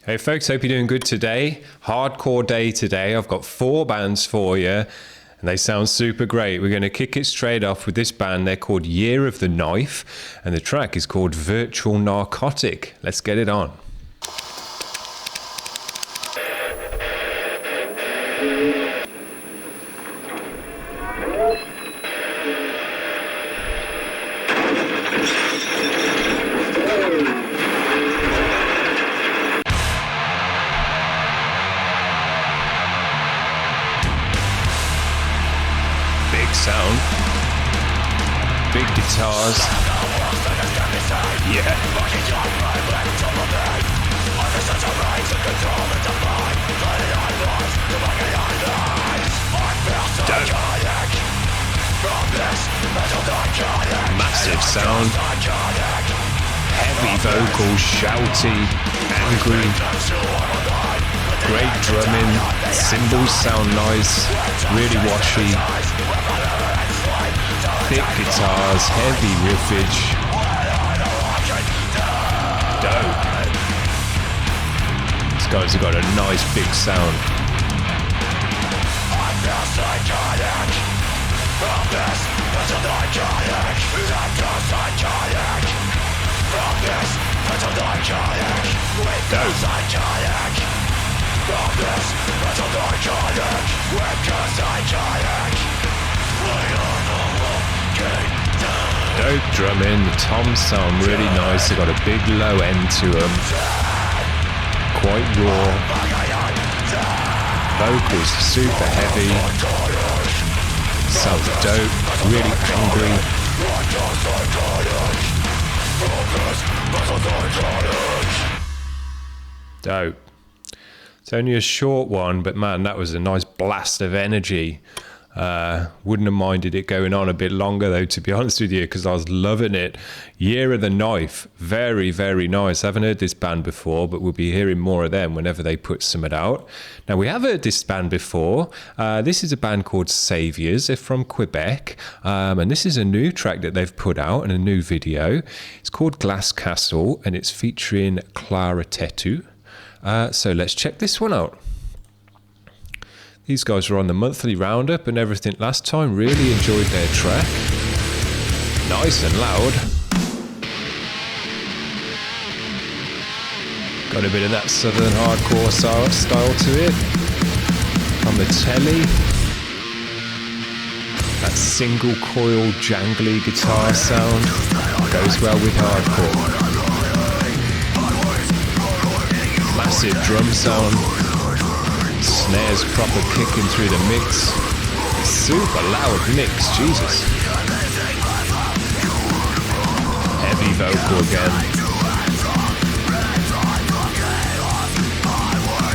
Hey folks, hope you're doing good today. Hardcore day today. I've got 4 bands for you and they sound super great. We're going to kick it straight off with this band. They're called Year of the Knife and the track is called Virtual Narcotic. Let's get it on. Sound, big guitars, yeah. Dope. Massive sound, heavy vocals, shouty, angry, great drumming, cymbals sound nice, really washy. Thick guitars, heavy riffage. Dope. These guys have got a nice big sound. Dope drumming, the toms sound really nice, they've got a big low end to them, quite raw, vocals super heavy, sounds dope, really angry. Dope. It's only a short one, but man, that was a nice blast of energy. Wouldn't have minded it going on a bit longer though, to be honest with you, because I was loving it. Year of the Knife, very, very nice. I haven't heard this band before, but we'll be hearing more of them whenever they put something out. Now, we have heard this band before. This is a band called Saviors. They're from Quebec, and this is a new track that they've put out and a new video. It's called Glass Castle, and it's featuring Clara Tetu. So let's check this one out. These guys were on the monthly roundup and everything last time. Really enjoyed their track. Nice and loud. Got a bit of that southern hardcore style to it. On the telly. That single coil jangly guitar sound goes well with hardcore. Massive drum sound. Snares proper kicking through the mix. Super loud mix, Jesus. Heavy vocal again.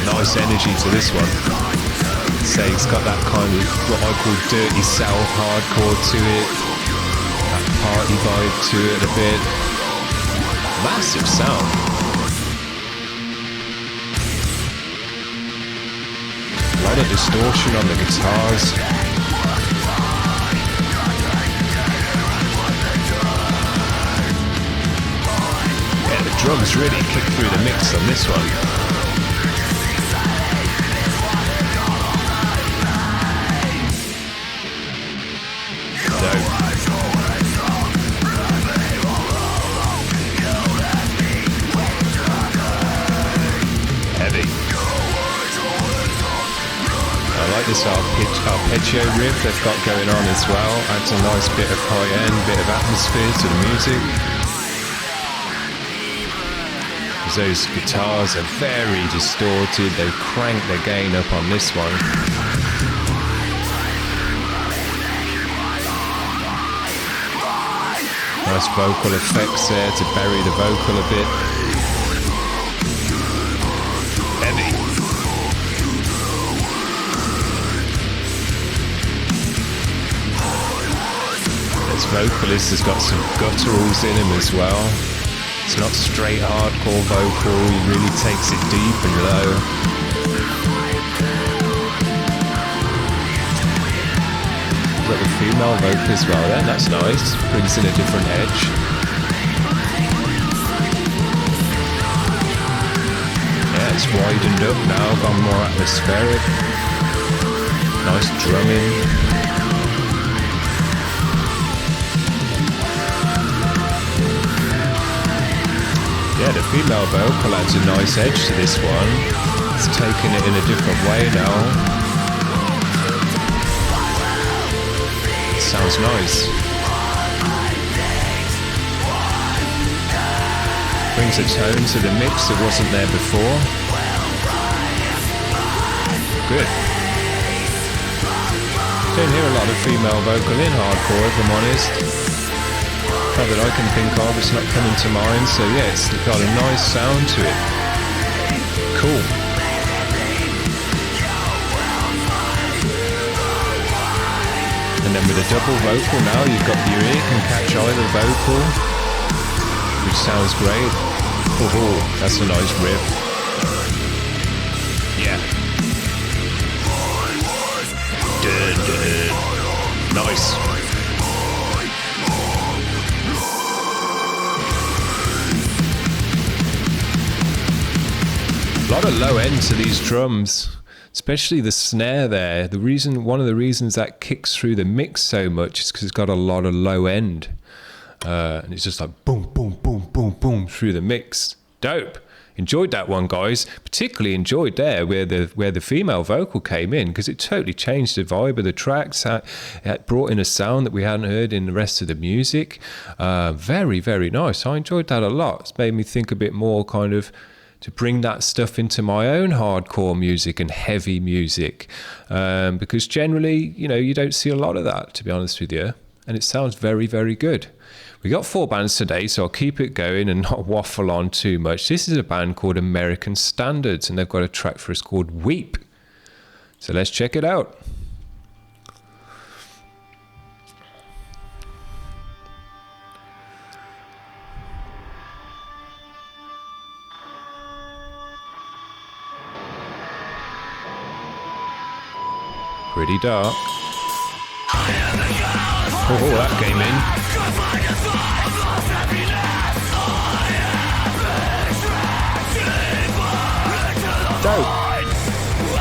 Nice energy to this one. Say it's got that kind of what I call dirty south hardcore to it. That party vibe to it a bit. Massive sound. A lot of distortion on the guitars. Yeah, the drums really kick through the mix on this one. Dope. Heavy. I like this arpeggio riff they've got going on as well. Adds a nice bit of high end, bit of atmosphere to the music. Those guitars are very distorted. They've cranked their gain up on this one. Nice vocal effects there to bury the vocal a bit. Heavy. This vocalist has got some gutturals in him as well. It's not straight hardcore vocal, he really takes it deep and low. Got the female vocal as well then, that's nice. Brings in a different edge. Yeah, It's widened up now, gone more atmospheric. Nice drumming. Yeah, the female vocal adds a nice edge to this one. It's taking it in a different way now. It sounds nice. Brings a tone to the mix that wasn't there before. Good. Don't hear a lot of female vocal in hardcore, if I'm honest. Not that I can think of, it's not coming to mind, so yeah, it's got a nice sound to it. Cool. And then with a double vocal now, you've got your ear can catch either vocal, which sounds great. Oh, that's a nice riff. Yeah. Dun, dun. Nice. A lot of low end to these drums, especially the snare there. One of the reasons that kicks through the mix so much is because it's got a lot of low end. And it's just like boom, boom, boom, boom, boom through the mix. Dope. Enjoyed that one, guys. Particularly enjoyed there where the female vocal came in, because it totally changed the vibe of the tracks. It brought in a sound that we hadn't heard in the rest of the music. Very, very nice. I enjoyed that a lot. It's made me think a bit more kind of to bring that stuff into my own hardcore music and heavy music. Because generally, you don't see a lot of that, to be honest with you. And it sounds very, very good. We got 4 bands today, so I'll keep it going and not waffle on too much. This is a band called American Standards, and they've got a track for us called Weep. So let's check it out. Pretty dark. Oh, that came in. Dope.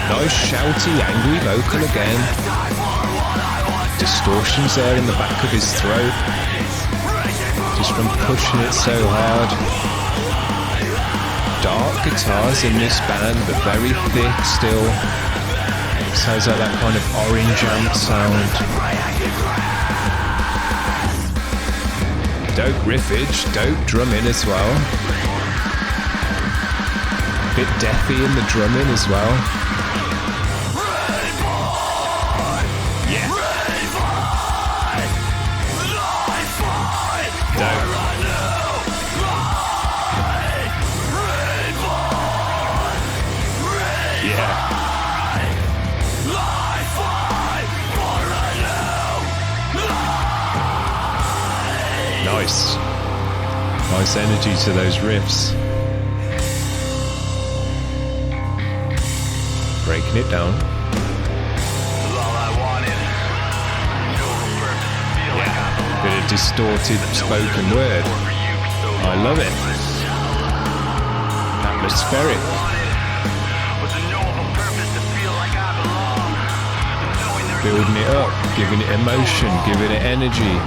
Nice shouty, angry vocal again. Distortions there in the back of his throat, just from pushing it so hard. Dark guitars in this band, but very thick still. Sounds like that kind of orange amp sound. Dope riffage, dope drumming as well. Bit deathy in the drumming as well. Yeah. Dope. Yeah. Nice. Nice energy to those riffs. Breaking it down. Yeah. Bit of distorted spoken word. I love it. Atmospheric. Building it up, giving it emotion, giving it energy.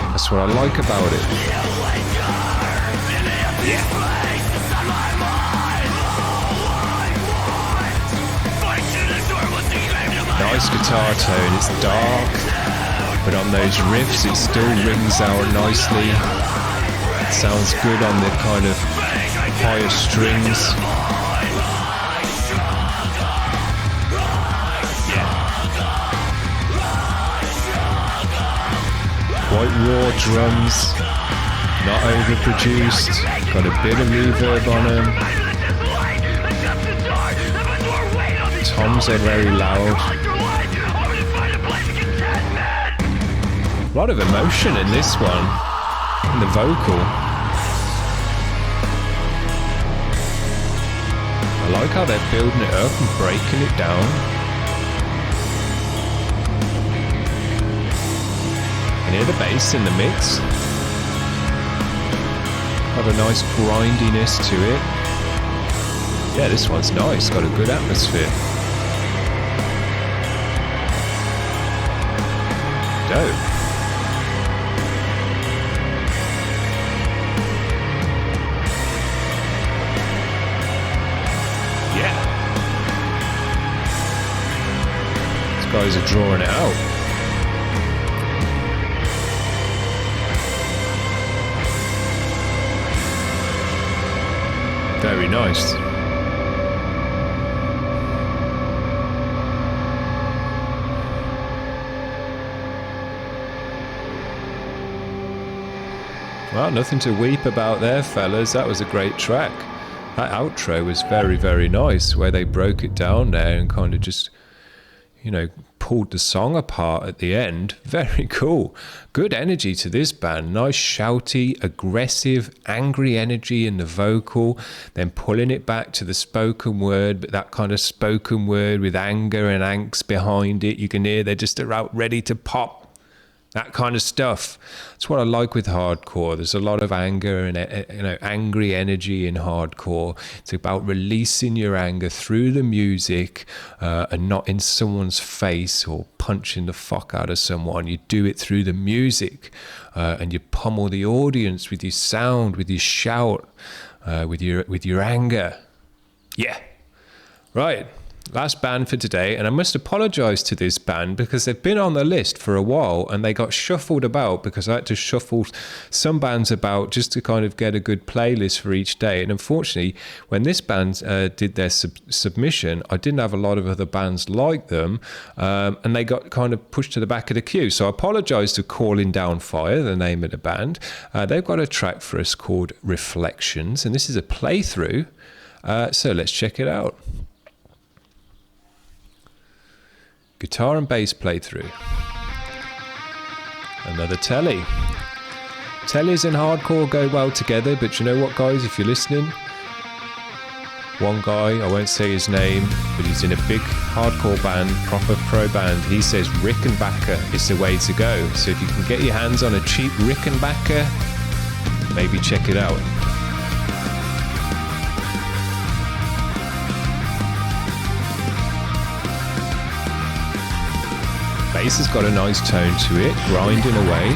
That's what I like about it. Yeah. Nice guitar tone, it's dark, but on those riffs it still rings out nicely. It sounds good on the kind of higher strings. Quite raw drums, not overproduced, got a bit of reverb on them. Toms are very loud. A lot of emotion in this one, in the vocal. I like how they're building it up and breaking it down. And hear the bass in the mix. Got a nice grindiness to it. Yeah, this one's nice. Got a good atmosphere. Dope. Yeah. These guys are drawing it out. Very nice. Well, nothing to weep about there, fellas. That was a great track. That outro was very, very nice, where they broke it down there and kind of just, you know, pulled the song apart at the end. Very cool. Good energy to this band. Nice shouty, aggressive, angry energy in the vocal, then pulling it back to the spoken word, but that kind of spoken word with anger and angst behind it. You can hear they're just about ready to pop. That kind of stuff. That's what I like with hardcore. There's a lot of anger and, you know, angry energy in hardcore. It's about releasing your anger through the music and not in someone's face or punching the fuck out of someone. You do it through the music and you pummel the audience with your sound, with your shout, with your anger. Yeah. Right. Last band for today, and I must apologize to this band because they've been on the list for a while and they got shuffled about because I had to shuffle some bands about just to kind of get a good playlist for each day. And unfortunately, when this band did their submission, I didn't have a lot of other bands like them, and they got kind of pushed to the back of the queue. So I apologize to Calling Down Fire, the name of the band. They've got a track for us called Reflections, and this is a playthrough. So let's check it out. Guitar and bass playthrough. Another telly. Tellies and hardcore go well together, but you know what, guys, if you're listening, one guy, I won't say his name, but he's in a big hardcore band, proper pro band. He says Rickenbacker is the way to go. So if you can get your hands on a cheap Rickenbacker, maybe check it out. Bass has got a nice tone to it, grinding away.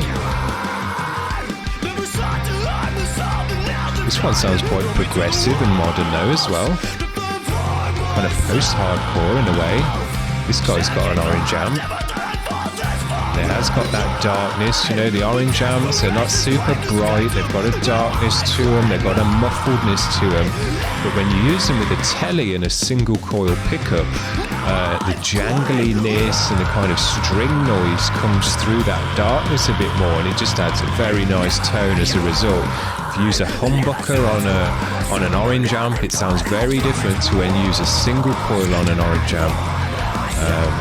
This one sounds quite progressive and modern though as well. Kind of post-hardcore in a way. This guy's got an orange amp. It has got that darkness, you know, the orange amps are not super bright, they've got a darkness to them, they've got a muffledness to them. But when you use them with a telly and a single coil pickup, the jangliness and the kind of string noise comes through that darkness a bit more, and it just adds a very nice tone as a result. If you use a humbucker on an orange amp, it sounds very different to when you use a single coil on an orange amp.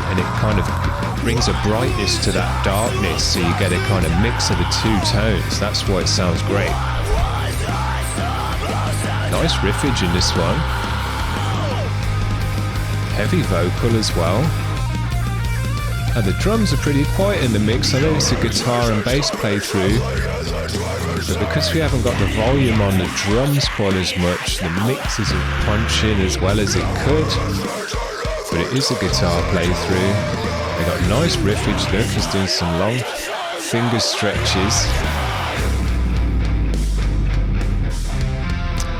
And it kind of brings a brightness to that darkness, so you get a kind of mix of the two tones. That's why it sounds great. Nice riffage in this one. Heavy vocal as well. And the drums are pretty quiet in the mix. I know it's a guitar and bass playthrough, but because we haven't got the volume on the drums quite as much, the mix isn't punching as well as it could. But it is a guitar playthrough. They got nice riffage. Look, he's doing some long finger stretches.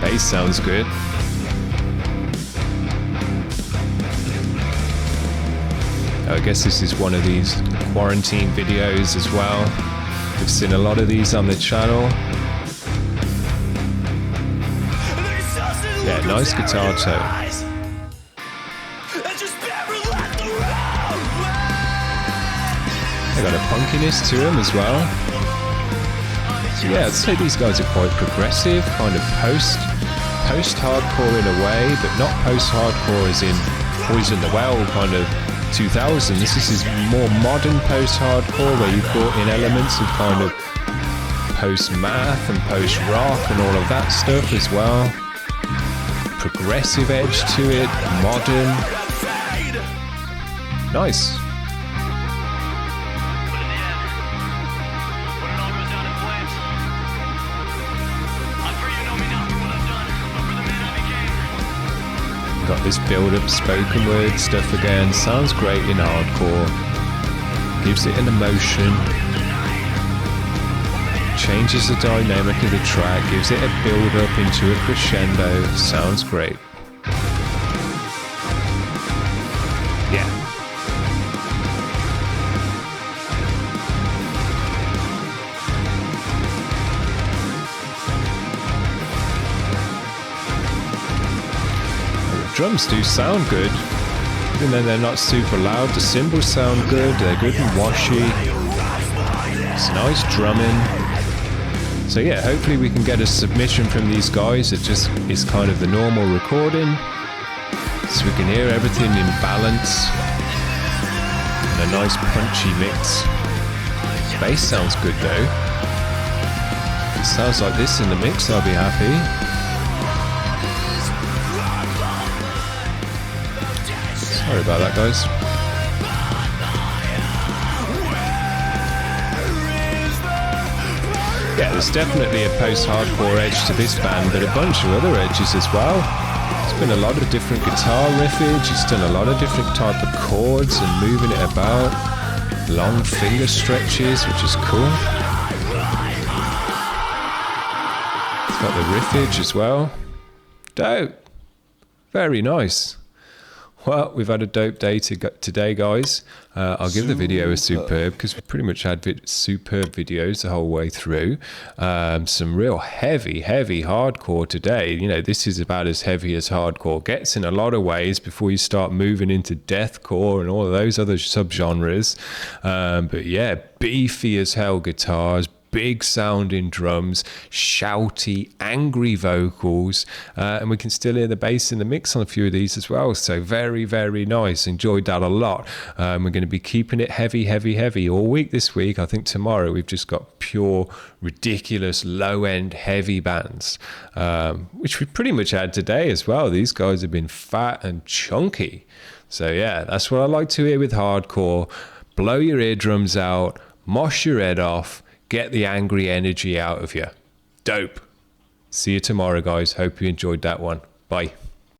Bass sounds good. I guess this is one of these quarantine videos as well. We've seen a lot of these on the channel. Yeah, nice guitar tone. They got a punkiness to them as well. So yeah, I'd say these guys are quite progressive, kind of post-hardcore in a way, but not post-hardcore as in Poison the Well kind of 2000. This is more modern post-hardcore where you've brought in elements of kind of post-math and post-rock and all of that stuff as well. Progressive edge to it, modern. Nice. Got this build-up spoken word stuff again. Sounds great in hardcore. Gives it an emotion. Changes the dynamic of the track. Gives it a build-up into a crescendo. Sounds great. Yeah. Drums do sound good, even though they're not super loud. The cymbals sound good, they're good and washy. It's nice drumming. So yeah, hopefully we can get a submission from these guys that just is kind of the normal recording, so we can hear everything in balance. And a nice punchy mix. Bass sounds good though. If it sounds like this in the mix, I'll be happy. Sorry about that, guys. Yeah, there's definitely a post-hardcore edge to this band, but a bunch of other edges as well. There's been a lot of different guitar riffage, it's done a lot of different type of chords and moving it about. Long finger stretches, which is cool. It's got the riffage as well. Dope. Very nice. Well, we've had a dope day today, guys. I'll give the video a superb, because we pretty much had superb videos the whole way through. Some real heavy hardcore today. You know, this is about as heavy as hardcore gets in a lot of ways before you start moving into deathcore and all of those other subgenres. But yeah, beefy as hell guitars, big sounding drums, shouty, angry vocals, and we can still hear the bass in the mix on a few of these as well. So very nice. Enjoyed that a lot. We're going to be keeping it heavy all week this week. I think tomorrow we've just got pure, ridiculous, low-end, heavy bands, which we pretty much had today as well. These guys have been fat and chunky. So yeah, that's what I like to hear with hardcore. Blow your eardrums out, mosh your head off, get the angry energy out of you. Dope. See you tomorrow, guys. Hope you enjoyed that one. Bye.